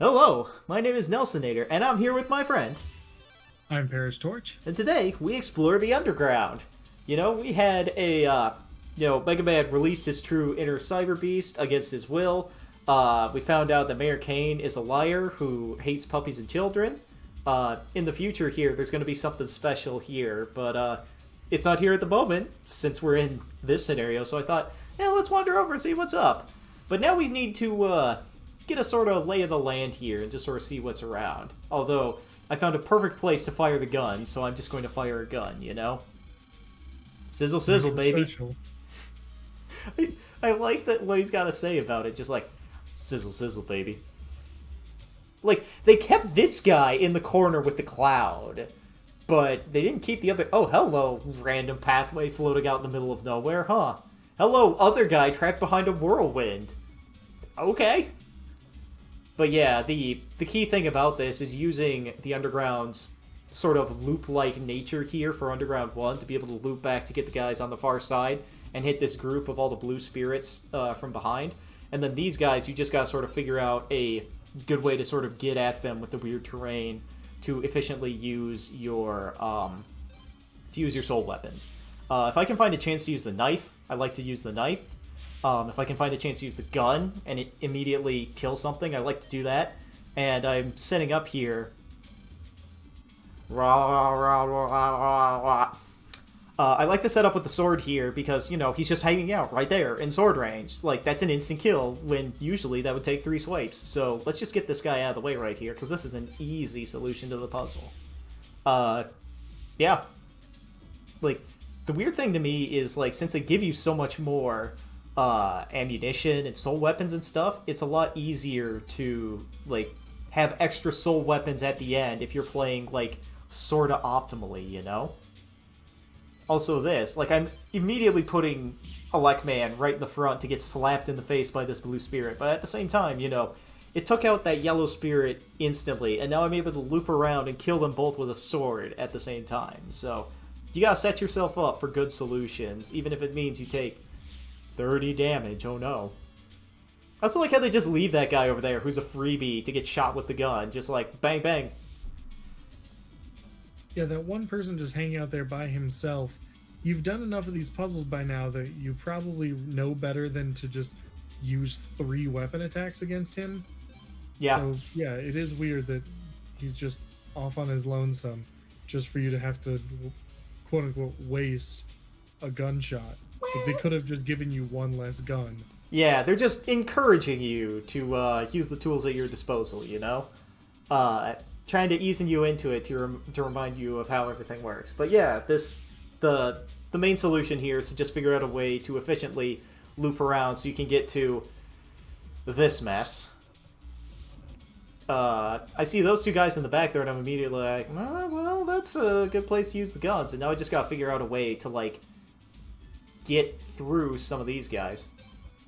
Hello, my name is Nelsonator, and I'm here with my friend. I'm Paris Torch. And today, we explore the underground. We had Mega Man released his true inner Cybeast against his will. We found out that Mayor Kane is a liar who hates puppies and children. In the future here, there's going to be something special here, but it's not here at the moment, since we're in this scenario, so I thought, let's wander over and see what's up. But now we need to, get a sort of lay of the land here and just sort of see what's around. Although, I found a perfect place to fire the gun, so I'm just going to fire a gun, Sizzle, sizzle, baby. I like that what he's got to say about it, just like, sizzle, sizzle, baby. Like, they kept this guy in the corner with the cloud, but they didn't keep the other... Oh, hello, random pathway floating out in the middle of nowhere, huh? Hello, other guy trapped behind a whirlwind. Okay. But yeah, the key thing about this is using the Underground's sort of loop-like nature here for Underground 1 to be able to loop back to get the guys on the far side and hit this group of all the blue spirits from behind. And then these guys, you just gotta sort of figure out a good way to sort of get at them with the weird terrain to efficiently use your soul weapons. If I can find a chance to use the knife, I like to use the knife. If I can find a chance to use the gun and it immediately kill something, I like to do that. And I'm setting up here. I like to set up with the sword here because, he's just hanging out right there in sword range. Like, that's an instant kill when usually that would take 3 swipes. So let's just get this guy out of the way right here because this is an easy solution to the puzzle. Yeah. Like, the weird thing to me is, like, since they give you so much more ammunition and soul weapons and stuff, it's a lot easier to, like, have extra soul weapons at the end if you're playing, like, sorta optimally, Also this, like, I'm immediately putting Elecman right in the front to get slapped in the face by this blue spirit, but at the same time, it took out that yellow spirit instantly, and now I'm able to loop around and kill them both with a sword at the same time, so you gotta set yourself up for good solutions, even if it means you take 30 damage, oh no. I also like how they just leave that guy over there who's a freebie to get shot with the gun, just like, bang, bang. Yeah, that one person just hanging out there by himself. You've done enough of these puzzles by now that you probably know better than to just use 3 weapon attacks against him. Yeah. So, yeah, it is weird that he's just off on his lonesome just for you to have to, quote-unquote, waste a gunshot. Like, they could have just given you one less gun. Yeah, they're just encouraging you to use the tools at your disposal, trying to ease you into it to remind you of how everything works. But yeah, the main solution here is to just figure out a way to efficiently loop around so you can get to this mess. I see those 2 guys in the back there, and I'm immediately like, well, that's a good place to use the guns. And now I just gotta figure out a way to, like, get through some of these guys.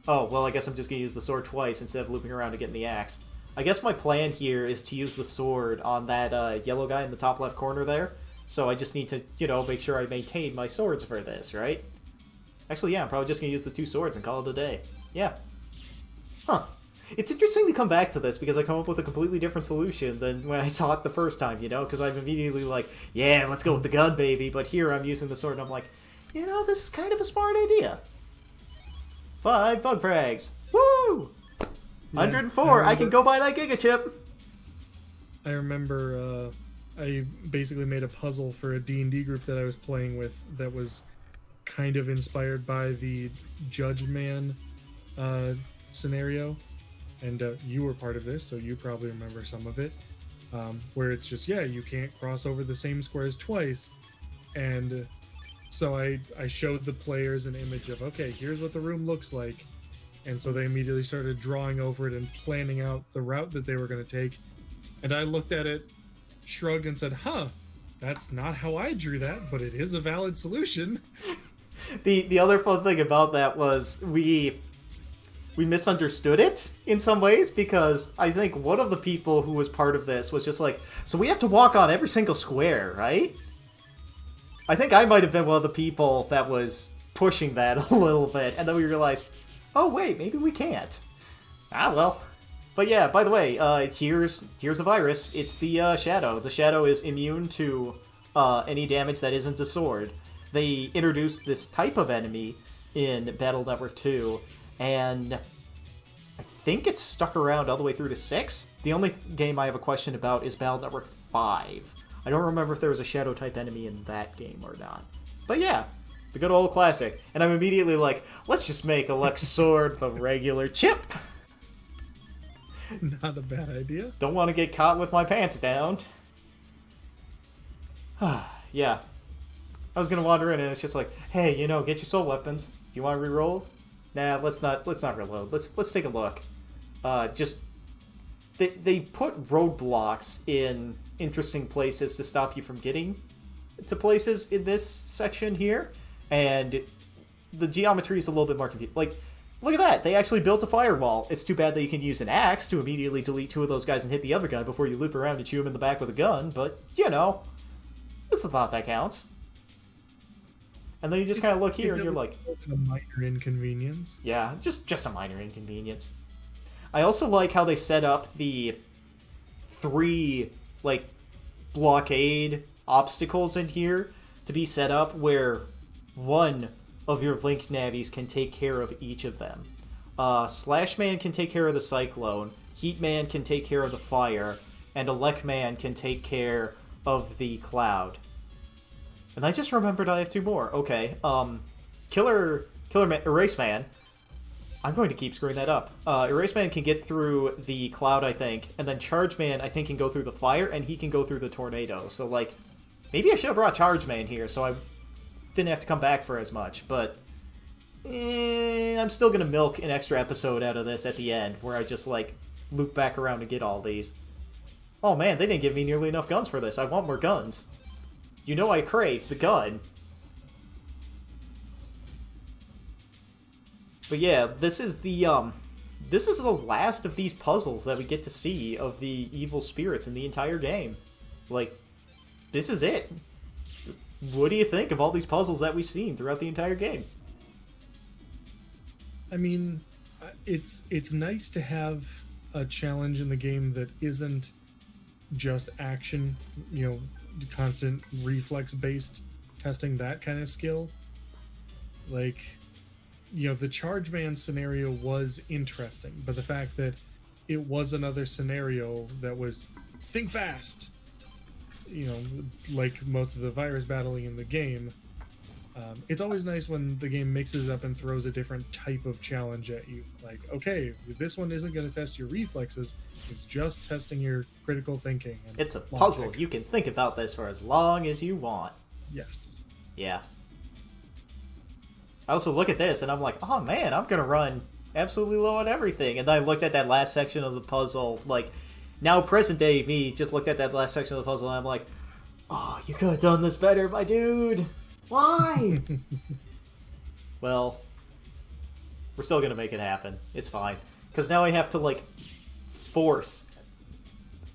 Oh, well, I guess I'm just gonna use the sword twice instead of looping around to get in the axe. I guess my plan here is to use the sword on that yellow guy in the top left corner there. So I just need to, make sure I maintain my swords for this, right? Actually, yeah, I'm probably just gonna use the 2 swords and call it a day. Yeah. Huh. It's interesting to come back to this because I come up with a completely different solution than when I saw it the first time, because I'm immediately like, yeah, let's go with the gun, baby. But here I'm using the sword and I'm like, this is kind of a smart idea. 5 bug frags. Woo! Yeah, 104, I can go buy that Giga Chip. I remember I basically made a puzzle for a D&D group that I was playing with that was kind of inspired by the Judge Man scenario. And you were part of this, so you probably remember some of it. Where it's just, you can't cross over the same squares twice. And so I showed the players an image of, okay, here's what the room looks like. And so they immediately started drawing over it and planning out the route that they were going to take. And I looked at it, shrugged, and said, that's not how I drew that, but it is a valid solution. The other fun thing about that was we misunderstood it in some ways because I think one of the people who was part of this was just like, so we have to walk on every single square, right? I think I might have been one of the people that was pushing that a little bit, and then we realized, oh wait, maybe we can't. Ah, well. But yeah, by the way, here's a virus. It's the Shadow. The Shadow is immune to any damage that isn't a sword. They introduced this type of enemy in Battle Network 2, and I think it's stuck around all the way through to 6. The only game I have a question about is Battle Network 5. I don't remember if there was a Shadow-type enemy in that game or not. But yeah, the good old classic. And I'm immediately like, let's just make a Lex Sword the regular chip. Not a bad idea. Don't want to get caught with my pants down. Yeah. I was gonna wander in and it's just like, hey, get your soul weapons. Do you want to reroll? Nah, let's not reload. Let's take a look. Just they put roadblocks in interesting places to stop you from getting to places in this section here, and the geometry is a little bit more confused. Like, look at that. They actually built a firewall. It's too bad that you can use an axe to immediately delete 2 of those guys and hit the other guy before you loop around and shoot him in the back with a gun, but, it's the thought that counts. And then you just kind of look here and you're like... A minor inconvenience. Yeah, just a minor inconvenience. I also like how they set up the 3, blockade obstacles in here to be set up where one of your Link navies can take care of each of them. Slashman can take care of the Cyclone, Heatman can take care of the Fire, and Elecman can take care of the Cloud. And I just remembered I have 2 more. Okay, Killer Man, Erase Man. I'm going to keep screwing that up. Erase Man can get through the Cloud, I think, and then Charge Man, I think, can go through the Fire, and he can go through the Tornado. So, maybe I should have brought Charge Man here, so I didn't have to come back for as much, but I'm still going to milk an extra episode out of this at the end, where I just, loop back around to get all these. Oh man, they didn't give me nearly enough guns for this. I want more guns. I crave the gun. But yeah, this is the last of these puzzles that we get to see of the evil spirits in the entire game. This is it. What do you think of all these puzzles that we've seen throughout the entire game? I mean, it's nice to have a challenge in the game that isn't just action, constant reflex-based testing, that kind of skill. The Charge Man scenario was interesting, but the fact that it was another scenario that was think fast, like most of the virus battling in the game, it's always nice when the game mixes up and throws a different type of challenge at you. Okay, this one isn't going to test your reflexes, it's just testing your critical thinking. And it's a puzzle. You can think about this for as long as you want. Yes. Yeah. I also look at this and I'm like, oh man, I'm going to run absolutely low on everything. And then I looked at that last section of the puzzle, now present day me just looked at that last section of the puzzle and I'm like, oh, you could have done this better, my dude. Why? Well, we're still gonna make it happen. It's fine. Because now I have to, force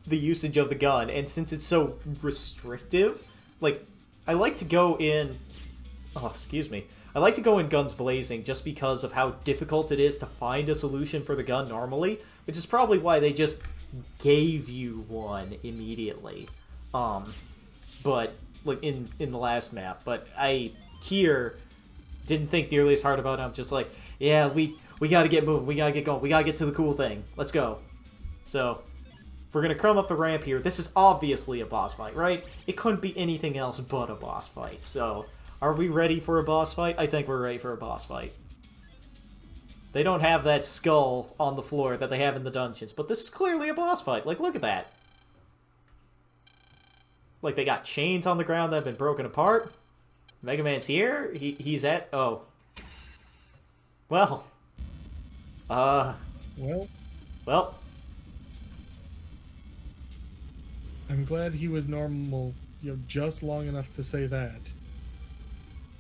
the usage of the gun. And since it's so restrictive, I like to go in... Oh, excuse me. I like to go in guns blazing just because of how difficult it is to find a solution for the gun normally. Which is probably why they just gave you one immediately. But... in the last map, but I here didn't think nearly as hard about it. I'm just like, yeah, we gotta get moving, we gotta get going, we gotta get to the cool thing. Let's go. So we're gonna come up the ramp here. This is obviously a boss fight, right? It couldn't be anything else but a boss fight. So are we ready for a boss fight? I think we're ready for a boss fight. They don't have that skull on the floor that they have in the dungeons, but this is clearly a boss fight. Look at that. They got chains on the ground that have been broken apart. Mega Man's here. He's at... Oh. Well. Well. I'm glad he was normal, just long enough to say that.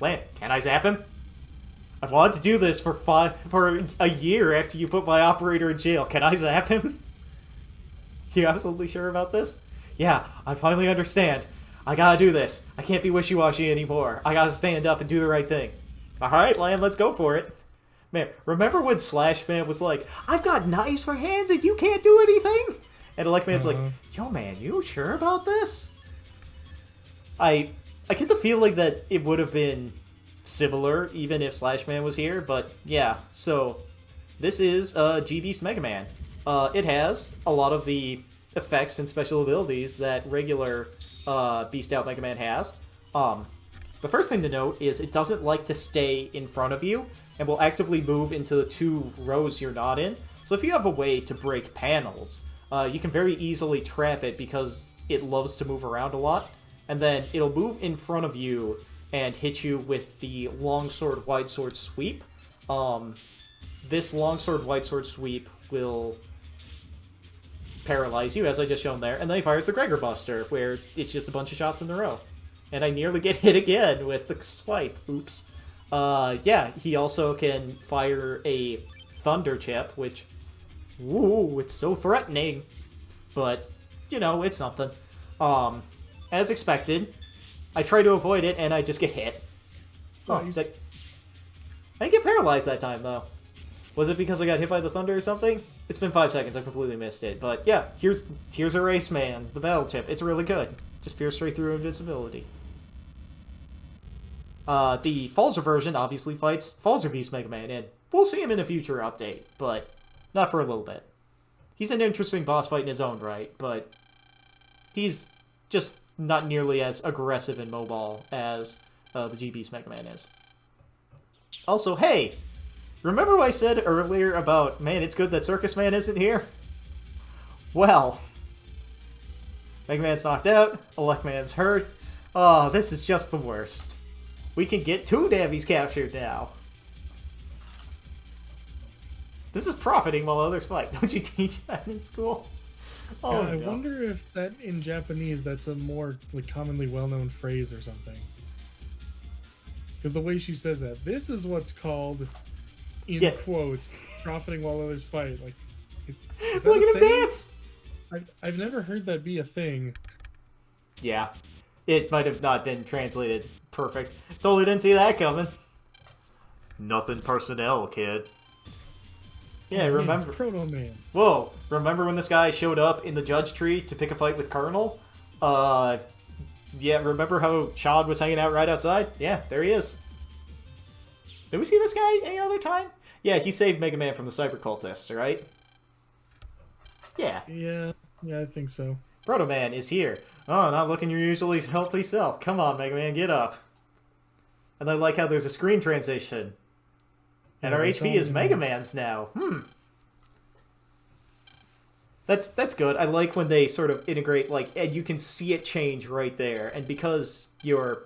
Lan, can I zap him? I've wanted to do this for a year after you put my operator in jail. Can I zap him? You absolutely sure about this? Yeah, I finally understand. I gotta do this. I can't be wishy-washy anymore. I gotta stand up and do the right thing. Alright, Lan, let's go for it. Man, remember when Slash Man was like, I've got knives for hands and you can't do anything? And Elect Man's like, yo man, you sure about this? I get the feeling that it would have been similar even if Slash Man was here, but yeah, so this is G-Beast Mega Man. It has a lot of the effects and special abilities that regular Beast Out Mega Man has. The first thing to note is it doesn't like to stay in front of you and will actively move into the 2 rows you're not in. So if you have a way to break panels, you can very easily trap it because it loves to move around a lot. And then it'll move in front of you and hit you with the Longsword Widesword Sweep. This Longsword Widesword Sweep will paralyze you, as I just shown there, and then he fires the Gregar Buster, where it's just a bunch of shots in a row. And I nearly get hit again with the swipe. Oops. Yeah, he also can fire a Thunder Chip, which, ooh, it's so threatening. But, you know, it's something. As expected, I try to avoid it, and I just get hit. Oh, Nice. I didn't get paralyzed that time, though. Was it because I got hit by the thunder or something? It's been 5 seconds, I completely missed it. But yeah, here's Erase Man, the battle chip. It's really good. Just pierce straight through invincibility. The Falzer version obviously fights Falzer Beast Mega Man, and we'll see him in a future update, but not for a little bit. He's an interesting boss fight in his own right, but he's just not nearly as aggressive and mobile as the G-Beast Mega Man is. Also, hey! Remember what I said earlier about, man, it's good that Circus Man isn't here? Well, Mega Man's knocked out, Elect Man's hurt. Oh, this is just the worst. We can get 2 Dabbies captured now. This is profiting while others fight. Don't you teach that in school? Oh, Yeah, I no. wonder if that in Japanese that's a more like commonly well-known phrase or something. Because the way she says that, this is what's called, in quotes, profiting while others fight. Like, is that Look a at him thing? dance! I've never heard that be a thing. Yeah, it might have not been translated perfect. Totally didn't see that coming. Nothing personnel, kid. Yeah, Oh, man, remember... it's Proto Man. Whoa, remember when this guy showed up in the judge tree to pick a fight with Colonel? Yeah, remember how Chad was hanging out right outside? Yeah, there he is. Did we see this guy any other time? Yeah, he saved Mega Man from the cyber cultists, right? Yeah. Yeah, I think so. Proto Man is here. Oh, not looking your usually healthy self. Come on, Mega Man, get up. And I like how there's a screen transition. And our HP is Mega Man's now. That's good. I like when they sort of integrate, like, and you can see it change right there. And because you're...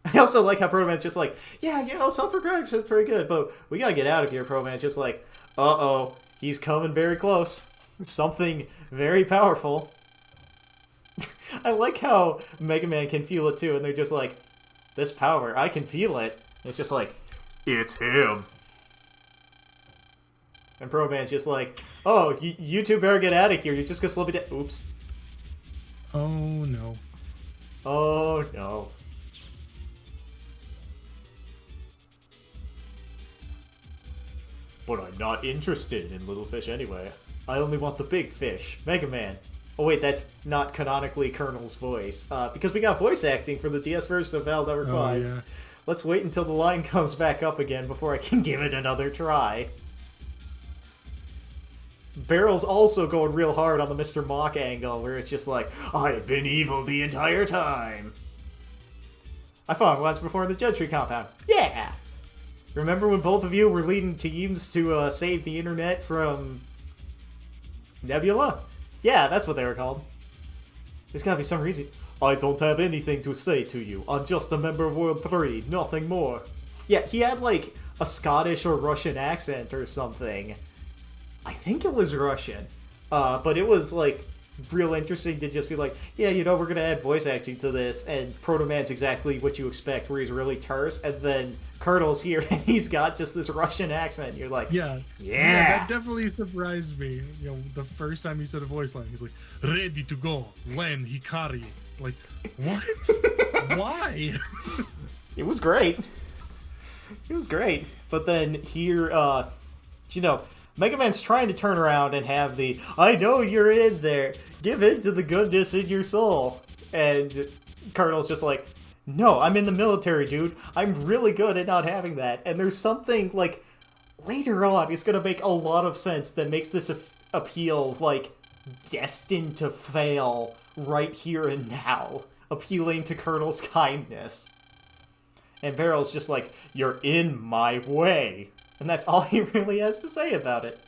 I also like how Proto Man's just like, yeah, you know, self-progression is pretty good, but we gotta get out of here, Proto Man's just like, uh-oh, he's coming very close. Something very powerful. I like how Mega Man can feel it too, and they're just like, this power, I can feel it. And it's just like, it's him. And Pro Man's just like, oh, you two better get out of here. You're just gonna slow me down. Oops. Oh no. Oh no. But I'm not interested in little fish anyway. I only want the big fish. Mega Man. Oh wait, that's not canonically Colonel's voice. Because we got voice acting for the DS version of Val Number 5. Oh, yeah. Let's wait until the line comes back up again before I can give it another try. Barrel's also going real hard on the Mr. Mock angle, where it's just like, I've been evil the entire time. I fought him once before in the Judge Tree compound. Yeah! Remember when both of you were leading teams to save the internet from Nebula? Yeah, that's what they were called. There's gotta be some reason. I don't have anything to say to you. I'm just a member of World 3, nothing more. Yeah, he had like a Scottish or Russian accent or something. I think it was Russian. But it was like real interesting to just be like, yeah, you know, we're gonna add voice acting to this, and Proto Man's exactly what you expect, where he's really terse, and then Colonel's here and he's got just this Russian accent. You're like, Yeah, that definitely surprised me. You know, the first time he said a voice line, he's like, "Ready to go when Hikari." Like, what? Why? It was great. It was great. But then here, you know, Mega Man's trying to turn around and have the, I know you're in there, give in to the goodness in your soul. And Colonel's just like, no, I'm in the military, dude. I'm really good at not having that. And there's something, like, later on, it's going to make a lot of sense that makes this appeal, like, destined to fail right here and now, appealing to Colonel's kindness. And Barrel's just like, you're in my way. And that's all he really has to say about it.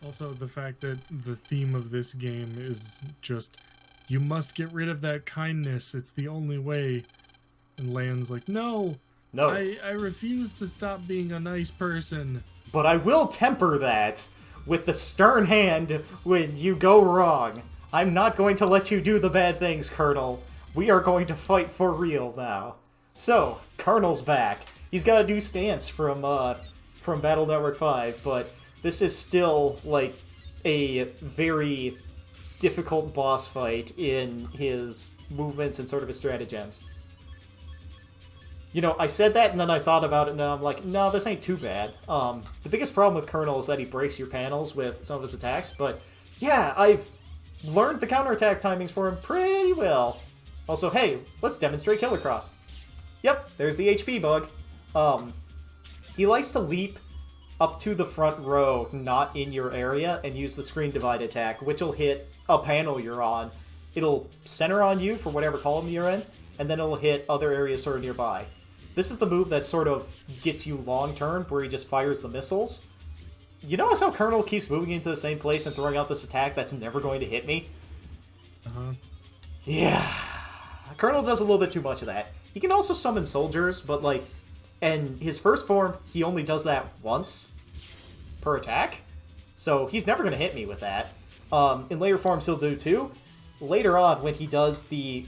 Also, the fact that the theme of this game is just, you must get rid of that kindness. It's the only way. And Lan's like, no, I refuse to stop being a nice person. But I will temper that with the stern hand when you go wrong. I'm not going to let you do the bad things, Colonel. We are going to fight for real now. So, Colonel's back. He's got a new stance from Battle Network 5, but this is still, like, a very difficult boss fight in his movements and sort of his stratagems. You know, I said that, and then I thought about it, and I'm like, no, this ain't too bad. The biggest problem with Colonel is that he breaks your panels with some of his attacks, but yeah, I've learned the counterattack timings for him pretty well. Also, hey, let's demonstrate Killer Cross. Yep, there's the HP bug. He likes to leap up to the front row, not in your area, and use the screen divide attack, which will hit a panel you're on. It'll center on you for whatever column you're in, and then it'll hit other areas sort of nearby. This is the move that sort of gets you long-term, where he just fires the missiles. You notice how Colonel keeps moving into the same place and throwing out this attack that's never going to hit me? Uh-huh. Yeah. Colonel does a little bit too much of that. He can also summon soldiers, but, like, in his first form, he only does that once per attack. So he's never going to hit me with that. In later forms, he'll do too. Later on, when he does the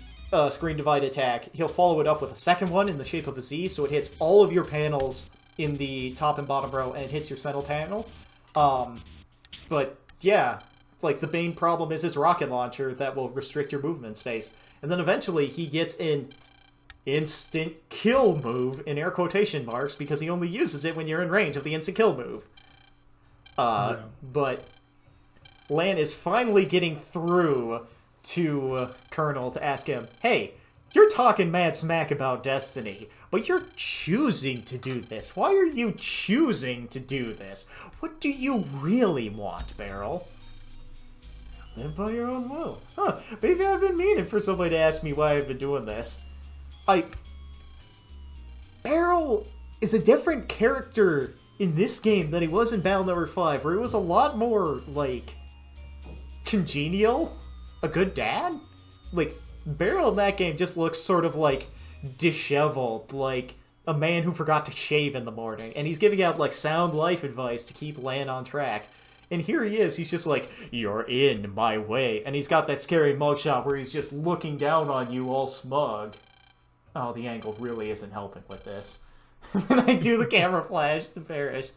screen divide attack, he'll follow it up with a second one in the shape of a Z, so it hits all of your panels in the top and bottom row, and it hits your center panel. But, yeah, like, the main problem is his rocket launcher that will restrict your movement space. And then eventually he gets an instant kill move, in air quotation marks, because he only uses it when you're in range of the instant kill move. But Lan is finally getting through to Colonel to ask him, hey, you're talking mad smack about Destiny, but you're choosing to do this. Why are you choosing to do this? What do you really want, Beryl? Live by your own will. Huh, maybe I've been meaning for somebody to ask me why I've been doing this. Beryl is a different character in this game than he was in Battle Network 5, where he was a lot more, like, congenial, a good dad. Like, Beryl in that game just looks sort of, like, disheveled, like a man who forgot to shave in the morning, and he's giving out, like, sound life advice to keep Lan on track. And here he is, he's just like, you're in my way. And he's got that scary mugshot where he's just looking down on you all smug. Oh, the angle really isn't helping with this. And I do the camera flash to Parrish.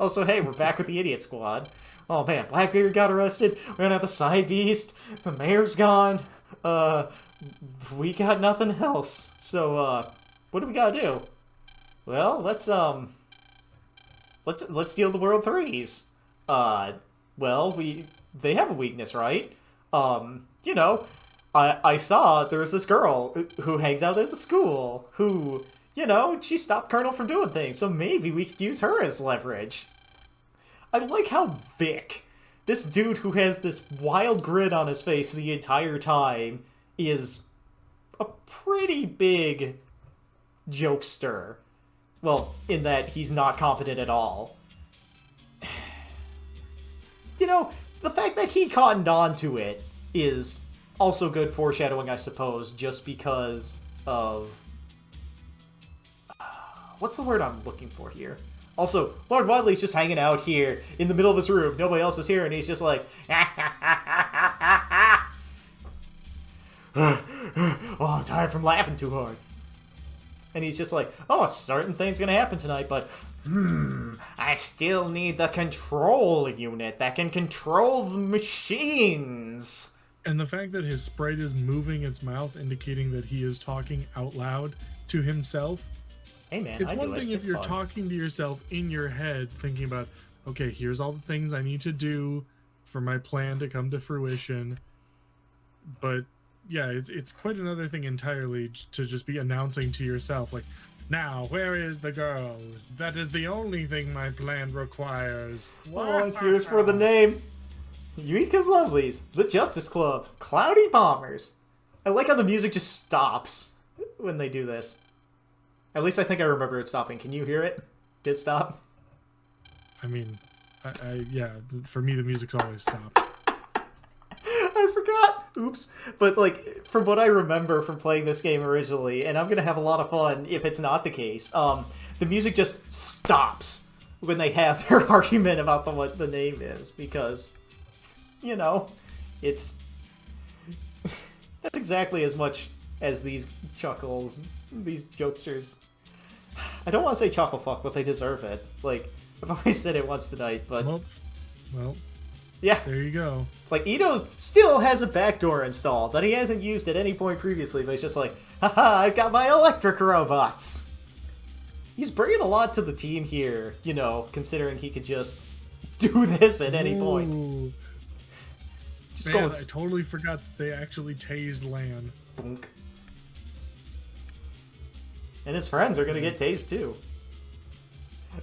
Also, hey, we're back with the Idiot Squad. Oh man, Blackbeard got arrested, we're gonna have the Cybeast, the mayor's gone, we got nothing else. So, what do we gotta do? Well, let's steal the World 3s. Well, they have a weakness, right? You know, I saw there was this girl who hangs out at the school who, you know, she stopped Colonel from doing things, so maybe we could use her as leverage. I like how Vic, this dude who has this wild grin on his face the entire time, is a pretty big jokester. Well, in that he's not competent at all. You know, the fact that he cottoned on to it is also good foreshadowing, I suppose, just because of... what's the word I'm looking for here? Also, Lord Wadley's just hanging out here in the middle of this room. Nobody else is here, and he's just like... oh, I'm tired from laughing too hard. And he's just like, oh, a certain thing's gonna happen tonight, but... I still need the control unit that can control the machines. And the fact that his sprite is moving its mouth, indicating that he is talking out loud to himself, Hey man, It's I one do it. thing if It's you're fun. talking to yourself in your head, thinking about, okay, here's all the things I need to do for my plan to come to fruition. But yeah, it's quite another thing entirely to just be announcing to yourself, like, now, where is the girl? That is the only thing my plan requires. Oh, and here's for the name. Eureka's Lovelies, the Justice Club, Cloudy Bombers. I like how the music just stops when they do this. At least I think I remember it stopping. Can you hear it? Did it stop? I mean, yeah, for me, the music's always stopped. I forgot. Oops. But, like, from what I remember from playing this game originally, and I'm gonna have a lot of fun if it's not the case, the music just stops when they have their argument about what the name is, because, you know, it's... that's exactly as much as these chuckles, these jokesters. I don't want to say chuckle fuck, but they deserve it. Like, I've always said it once tonight, but... Well, yeah. there you go. Like, Ito still has a backdoor installed that he hasn't used at any point previously, but he's just like, haha, I've got my electric robots! He's bringing a lot to the team here, you know, considering he could just do this at any point. Ooh. Just Man, going... I totally forgot that they actually tased Lan. Boonk. And his friends are gonna get tased too.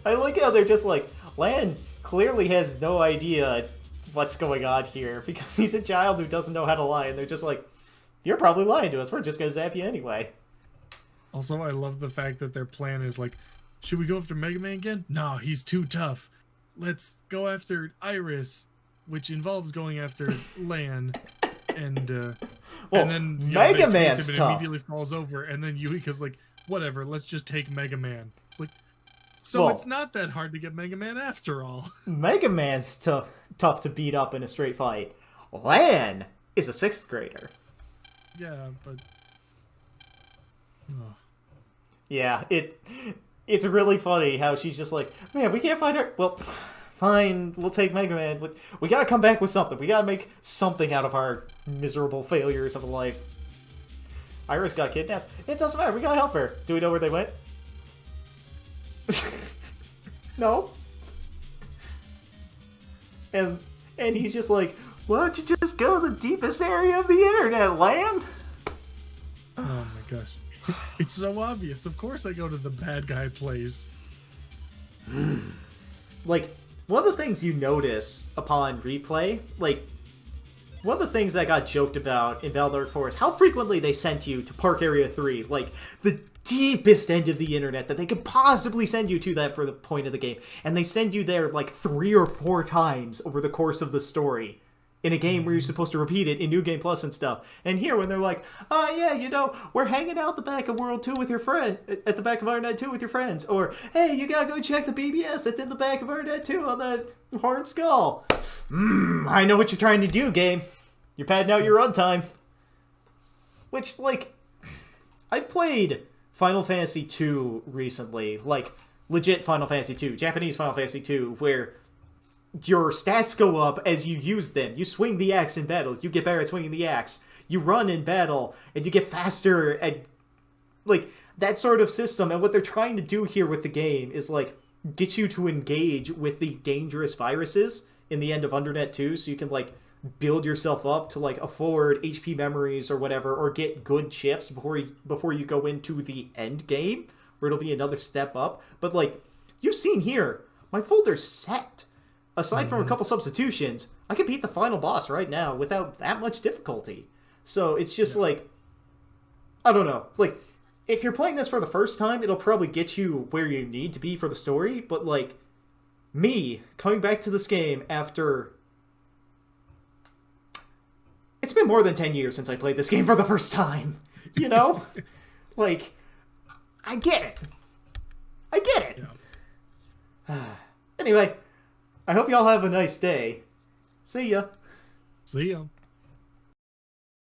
I like how they're just like, Lan clearly has no idea what's going on here because he's a child who doesn't know how to lie, and they're just like, you're probably lying to us, we're just gonna zap you anyway. Also, I love the fact that their plan is like, should we go after Mega Man again? No, he's too tough. Let's go after Iris, which involves going after Lan. And Well, and then Mega they Man's chase him and tough. immediately falls over, and then Yuika's like, whatever, let's just take Mega Man. It's like, so Well, it's not that hard to get Mega Man after all. Mega Man's tough to beat up in a straight fight. Lan is a 6th grader. Yeah, but Yeah, it's really funny how she's just like, man, we can't find her. Well, fine, we'll take Mega Man. We gotta come back with something. We gotta make something out of our miserable failures of life. Iris got kidnapped. It doesn't matter. We gotta help her. Do we know where they went? No. And he's just like, why don't you just go to the deepest area of the internet, Lan? oh my gosh. It's so obvious. Of course I go to the bad guy place. Like, one of the things you notice upon replay, like, one of the things that got joked about in Battle Dark 4 is how frequently they sent you to Park Area 3, like, the deepest end of the internet that they could possibly send you to that for the point of the game. And they send you there, like, 3 or 4 times over the course of the story. In a game where you're supposed to repeat it in New Game Plus and stuff. And here, when they're like, oh yeah, you know, we're hanging out the back of World 2 with your friend, at the back of Internet 2 with your friends. Or, hey, you gotta go check the BBS that's in the back of Internet 2 on the Horned Skull. I know what you're trying to do, game. You're padding out your runtime. Which, like, I've played Final Fantasy 2 recently. Like, legit Final Fantasy 2. Japanese Final Fantasy 2, where your stats go up as you use them. You swing the axe in battle, you get better at swinging the axe. You run in battle, and you get faster at... like, that sort of system. And what they're trying to do here with the game is, like, get you to engage with the dangerous viruses in the end of Undernet 2, so you can, like, build yourself up to, like, afford HP memories or whatever, or get good chips before you go into the end game, where it'll be another step up. But, like, you've seen here, my folder's set. Aside from a couple substitutions, I can beat the final boss right now without that much difficulty. So it's just like, I don't know. Like, if you're playing this for the first time, it'll probably get you where you need to be for the story. But, like, me coming back to this game after... it's been more than 10 years since I played this game for the first time. You know? Like, I get it. I get it. Yeah. Anyway... I hope y'all have a nice day. See ya. See ya.